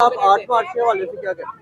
आप 8 मार्च के हवाले से क्या कहते हैं?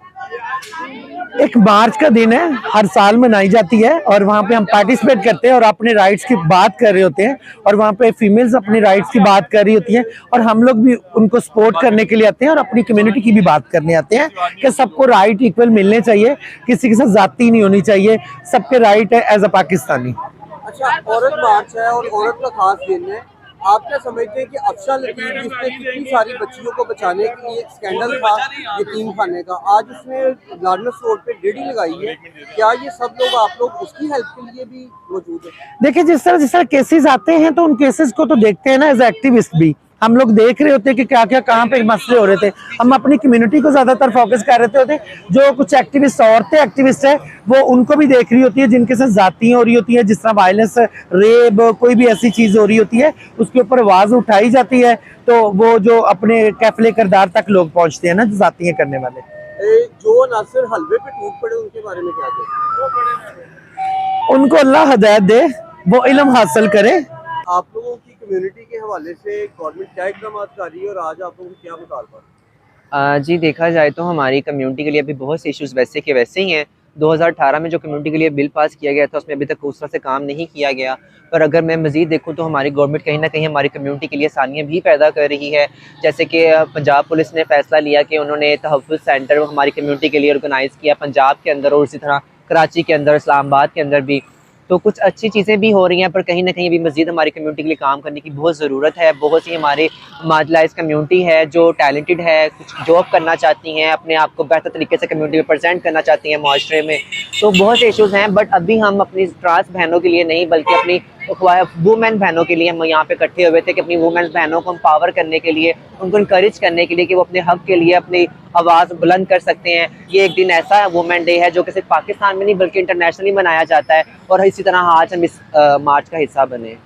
एक मार्च का दिन है, हर साल मनाई जाती है और वहाँ पे हम पार्टिसिपेट करते हैं और अपने राइट्स की बात कर रहे होते हैं और वहाँ पे फीमेल्स अपने राइट्स की बात कर रही होती हैं और हम लोग भी उनको सपोर्ट करने के लिए आते हैं और अपनी कम्युनिटी की भी बात करने आते हैं कि सबको राइट इक्वल मिलने चाहिए, किसी के साथ जाति नहीं होनी चाहिए, सबके राइट है एज अ पाकिस्तानी। अच्छा, औरत मार्च है और औरत का खास दिन है। आप क्या समझते हैं कि अफशा लतीफ जिसने कितनी सारी बच्चियों को बचाने के लिए एक स्कैंडल था यतीम खाने का, आज उसने लार्नस रोड पे रेडी लगाई है, क्या ये सब लोग आप लोग उसकी हेल्प के लिए भी मौजूद है? देखिए, जिस तरह केसेस आते हैं तो उन केसेस को तो देखते हैं ना, एज एक्टिविस्ट भी हम लोग देख रहे होते हैं कि क्या क्या कहाँ पे मसले हो रहे थे। हम अपनी कम्युनिटी को ज्यादातर फोकस कर रहे होते हैं। जो कुछ एक्टिविस्ट औरतें एक्टिविस्ट है वो उनको भी देख रही होती है जिनके साथ जातियां हो रही होती है, जिस तरह वायलेंस, रेप, कोई भी ऐसी चीज हो रही होती है उसके ऊपर आवाज उठाई जाती है। तो वो जो अपने कैफले किरदार तक लोग पहुंचते हैं ना, जो जातियां करने वाले, जो नासिर हलवे पे टूट पड़े उनके बारे में क्या कहते हैं? उनको अल्लाह हदायत दे, वो इल्म हासिल करे। आप लोगों की कम्युनिटी के हवाले से गवर्नमेंट क्या इकदाम कर रही है और आज आप लोगों को क्या मुतालबा? जी, देखा जाए तो हमारी कम्युनिटी के लिए अभी बहुत से इश्यूज़ वैसे के वैसे ही हैं। 2018 में जो कम्युनिटी के लिए बिल पास किया गया था उसमें अभी तक उस तरह से काम नहीं किया गया। पर अगर मैं मज़ीद देखूँ तो हमारी गवर्नमेंट कहीं न कहीं हमारी कम्युनिटी के लिए आसानियाँ भी पैदा कर रही है। जैसे कि पंजाब पुलिस ने फ़ैसला लिया कि उन्होंने तहफ़्फ़ुज़ सेंटर हमारी कम्युनिटी के लिए ऑर्गेनाइज़ किया पंजाब के अंदर और इसी तरह कराची के अंदर, इस्लामाबाद के अंदर भी। तो कुछ अच्छी चीज़ें भी हो रही हैं, पर कहीं न कहीं अभी मज़ीद हमारी कम्युनिटी के लिए काम करने की बहुत ज़रूरत है। बहुत सी हमारी मार्जिनलाइज़्ड कम्युनिटी है जो टैलेंटेड है, कुछ जॉब करना चाहती हैं, अपने आप को बेहतर तरीके से कम्युनिटी में प्रेजेंट करना चाहती हैं माशरे में। तो बहुत से इश्यूज़ हैं, बट अभी हम अपनी ट्रांस बहनों के लिए नहीं बल्कि अपनी वुमेन बहनों के लिए हम यहाँ पे इकट्ठे हुए थे कि अपनी वुमेन बहनों को एम्पावर करने के लिए, उनको इनकरेज करने के लिए कि वो अपने हक़ के लिए अपनी आवाज़ बुलंद कर सकते हैं। ये एक दिन ऐसा वुमेन डे है जो कि सिर्फ पाकिस्तान में नहीं बल्कि इंटरनेशनली मनाया जाता है और इसी तरह आज हम इस मार्च का हिस्सा बने।